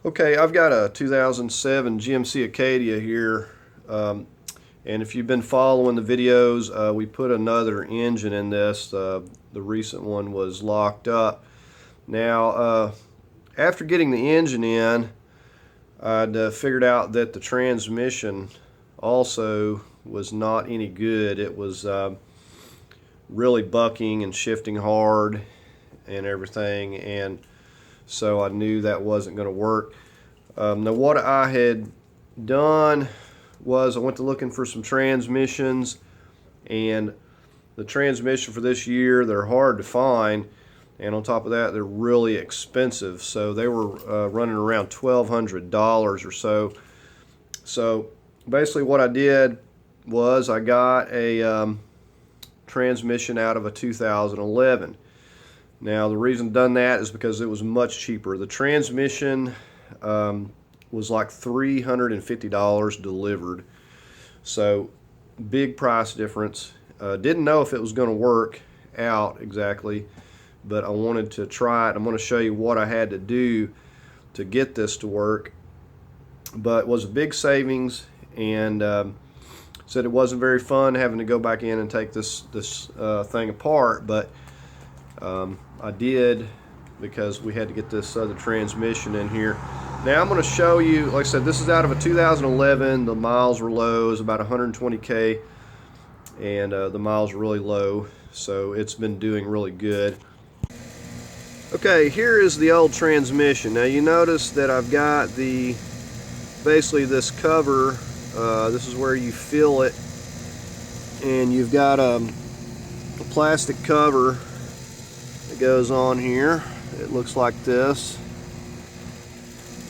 Okay, I've got a 2007 GMC Acadia here, and if you've been following the videos, we put another engine in this. The recent one was locked up. Now, after getting the engine in, I'd figured out that the transmission also was not any good. It was really bucking and shifting hard and everything, and so I knew that wasn't going to work. Now what I had done was I went to looking for some transmissions, and the transmission for this year, they're hard to find, and on top of that they're really expensive. So they were running around $1,200 or so. So basically what I did was I got a transmission out of a 2011. Now the reason I've done that is because it was much cheaper. The transmission was like $350 delivered, so big price difference. Didn't know if it was going to work out exactly, but I wanted to try it. I'm going to show you what I had to do to get this to work, but it was a big savings, and said it wasn't very fun having to go back in and take this thing apart, but I did, because we had to get this other transmission in here. Now I'm going to show you, like I said, this is out of a 2011. The miles were low, it was about 120K, and the miles were really low, so it's been doing really good. Okay, here is the old transmission. Now you notice that I've got basically this cover. This is where you fill it, and you've got a plastic cover that goes on here. It looks like this.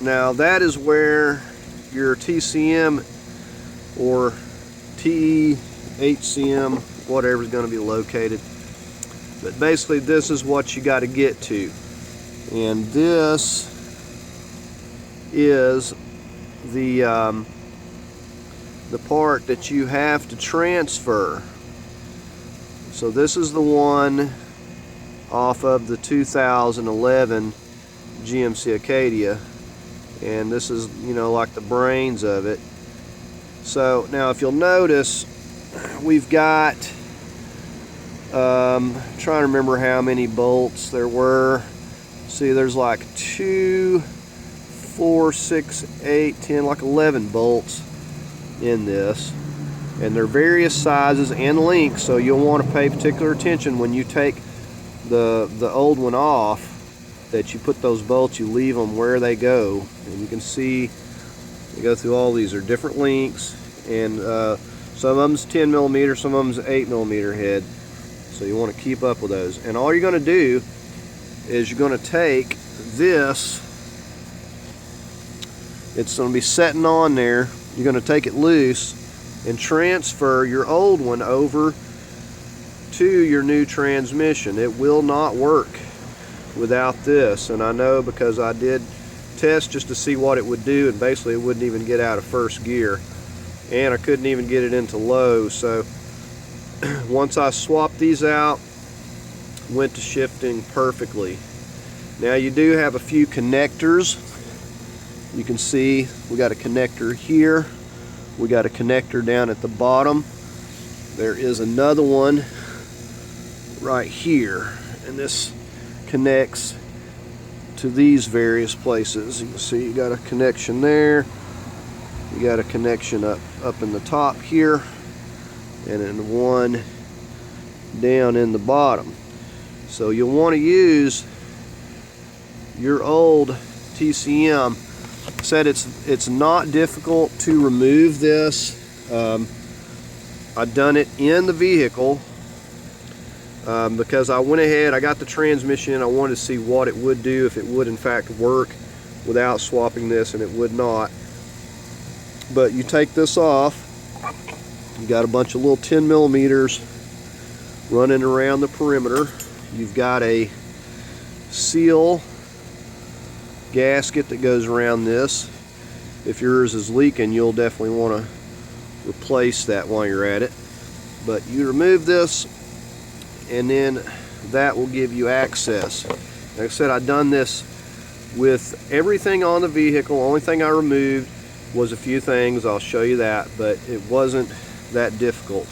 Now that is where your TCM or TEHCM, whatever, is going to be located. But basically this is what you got to get to, and this is the part that you have to transfer. So this is the one off of the 2011 GMC Acadia, and this is, you know, like the brains of it. So now if you'll notice, we've got trying to remember how many bolts there were. See, there's like 2, 4, 6, 8, 10, like 11 bolts in this, and they're various sizes and lengths, so you'll want to pay particular attention when you take the old one off, that you put those bolts, you leave them where they go. And you can see they go through all these are different lengths, and some of them's 10 millimeter, some of them's 8 millimeter head, so you want to keep up with those. And all you're going to do is you're going to take this, it's going to be setting on there, you're going to take it loose and transfer your old one over to your new transmission. It will not work without this, and I know because I did test just to see what it would do, and basically it wouldn't even get out of first gear, and I couldn't even get it into low. So once I swapped these out, went to shifting perfectly. Now you do have a few connectors. You can see we got a connector here, we got a connector down at the bottom, there is another one right here, and this connects to these various places. You can see you got a connection there, you got a connection up in the top here, and then one down in the bottom. So you'll want to use your old TCM. Said it's not difficult to remove this. I've done it in the vehicle because I went ahead, I got the transmission, I wanted to see what it would do, if it would in fact work without swapping this, and it would not. But you take this off, you got a bunch of little 10 millimeters running around the perimeter. You've got a seal gasket that goes around this. If yours is leaking, you'll definitely want to replace that while you're at it. But you remove this, and then that will give you access. Like I said, I've done this with everything on the vehicle. Only thing I removed was a few things. I'll show you that, but it wasn't that difficult.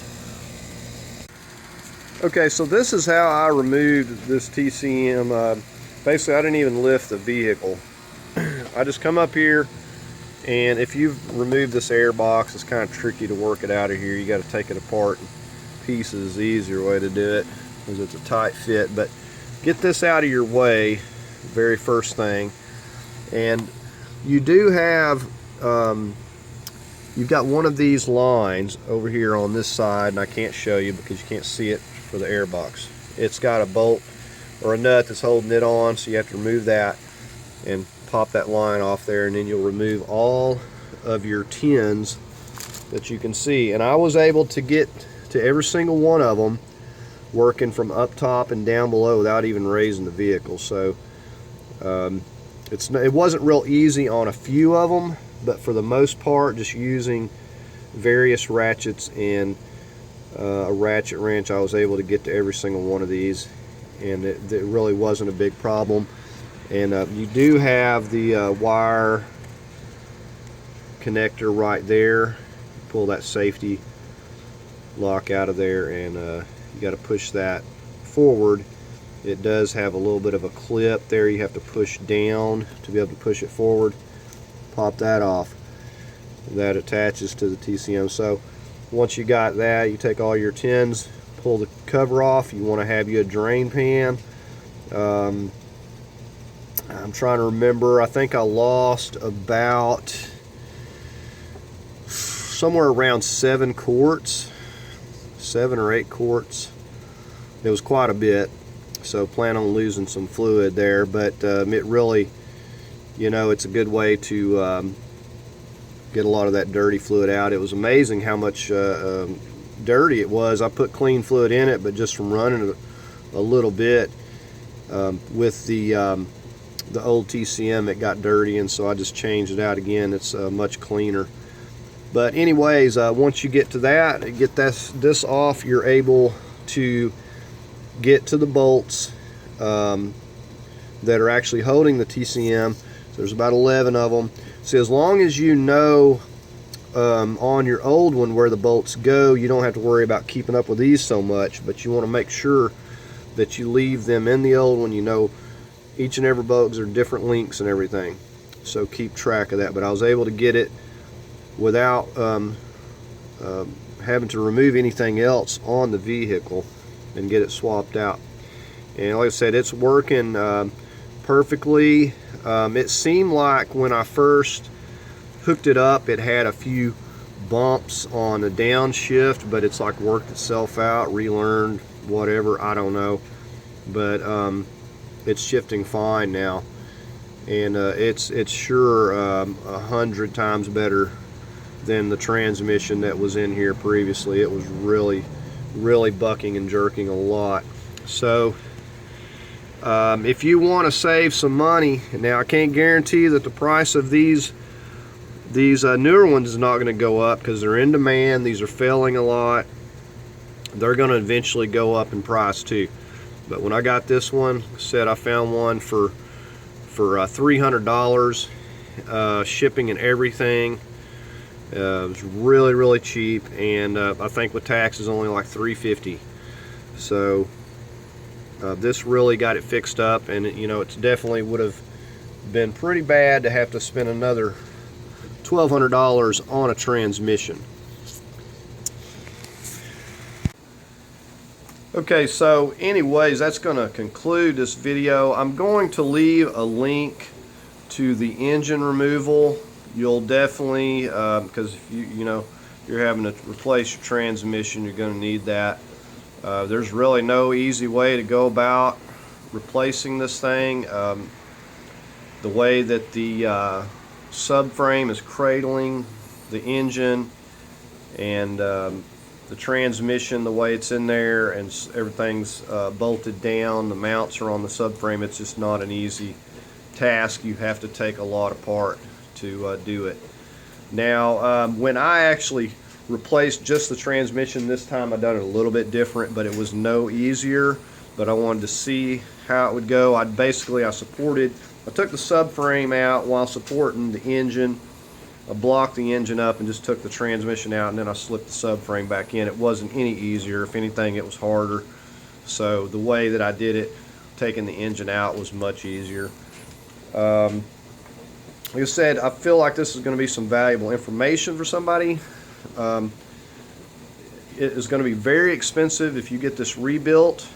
Okay, so this is how I removed this TCM. Basically, I didn't even lift the vehicle. I just come up here, and if you've removed this air box, it's kind of tricky to work it out of here. You got to take it apart in pieces. The easier way to do it because it's a tight fit. But get this out of your way, very first thing. And you do have, you've got one of these lines over here on this side, and I can't show you because you can't see it for the air box. It's got a bolt or a nut that's holding it on, so you have to remove that and pop that line off there, and then you'll remove all of your tins that you can see. And I was able to get to every single one of them working from up top and down below without even raising the vehicle. So it wasn't real easy on a few of them, but for the most part, just using various ratchets and a ratchet wrench, I was able to get to every single one of these, and it really wasn't a big problem. And you do have the wire connector right there. Pull that safety lock out of there, and you got to push that forward. It does have a little bit of a clip there. You have to push down to be able to push it forward. Pop that off. That attaches to the TCM. So once you got that, you take all your tins, pull the cover off. You want to have you a drain pan. I'm trying to remember. I think I lost about somewhere around 7 quarts, 7 or 8 quarts. It was quite a bit, so plan on losing some fluid there. But it really, you know, it's a good way to get a lot of that dirty fluid out. It was amazing how much dirty it was. I put clean fluid in it, but just from running it a little bit with the old TCM, it got dirty, and so I just changed it out again. It's much cleaner. But anyways, once you get to that, get this off, you're able to get to the bolts that are actually holding the TCM. So there's about 11 of them. So as long as you know on your old one where the bolts go, you don't have to worry about keeping up with these so much, but you want to make sure that you leave them in the old one. You know, each and every bolt are different links and everything, so keep track of that. But I was able to get it without having to remove anything else on the vehicle and get it swapped out. And like I said, it's working perfectly. It seemed like when I first hooked it up, it had a few bumps on the downshift, but it's like worked itself out, relearned, whatever, I don't know. But it's shifting fine now, and it's sure 100 times better than the transmission that was in here previously. It was really bucking and jerking a lot. So if you want to save some money, now I can't guarantee that the price of these newer ones is not going to go up because they're in demand. These are failing a lot. They're going to eventually go up in price too. But when I got this one, said I found one for $300, shipping and everything. It was really cheap, and I think with taxes only like $350. So this really got it fixed up, and you know, it's definitely would have been pretty bad to have to spend another $1,200 on a transmission. Okay, so anyways, that's going to conclude this video. I'm going to leave a link to the engine removal. You'll definitely, because if you're having to replace your transmission, you're going to need that. There's really no easy way to go about replacing this thing. The way that the subframe is cradling the engine, and the transmission, the way it's in there, and everything's bolted down, the mounts are on the subframe, it's just not an easy task. You have to take a lot apart to do it. Now when I actually replaced just the transmission this time, I done it a little bit different, but it was no easier. But I wanted to see how it would go. I supported I took the subframe out while supporting the engine. I blocked the engine up and just took the transmission out, and then I slipped the subframe back in. It wasn't any easier. If anything, it was harder. So the way that I did it, taking the engine out, was much easier. Like I said, I feel like this is going to be some valuable information for somebody. It is going to be very expensive if you get this rebuilt,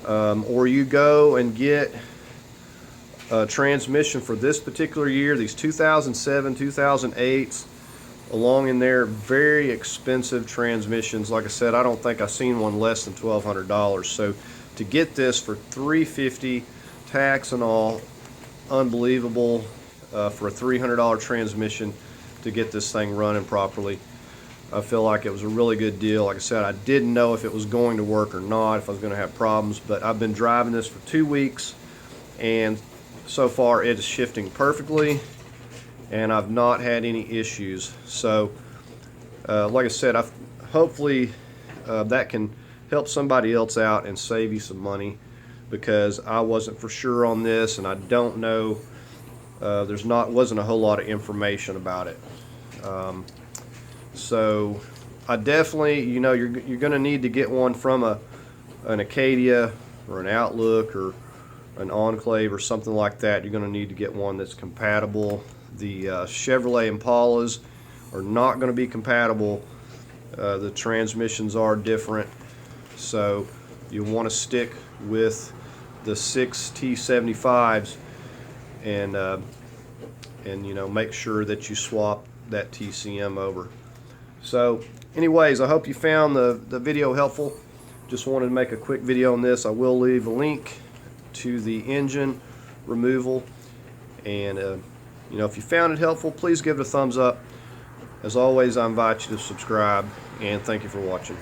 or you go and get a transmission for this particular year. These 2007, 2008s, along in there, very expensive transmissions. Like I said, I don't think I've seen one less than $1,200. So to get this for $350, tax and all, unbelievable. For a $300 transmission to get this thing running properly, I feel like it was a really good deal. Like I said, I didn't know if it was going to work or not, if I was going to have problems, but I've been driving this for 2 weeks, and so far it is shifting perfectly, and I've not had any issues. So like I said, hopefully that can help somebody else out and save you some money, because I wasn't for sure on this, and I don't know. Wasn't a whole lot of information about it. So I definitely, you're going to need to get one from an Acadia or an Outlook or an Enclave or something like that. You're going to need to get one that's compatible. The Chevrolet Impalas are not going to be compatible. The transmissions are different, so you want to stick with the 6T75s, and make sure that you swap that TCM over. So anyways, I hope you found the video helpful. Just wanted to make a quick video on this. I will leave a link to the engine removal, and if you found it helpful, please give it a thumbs up. As always, I invite you to subscribe, and thank you for watching.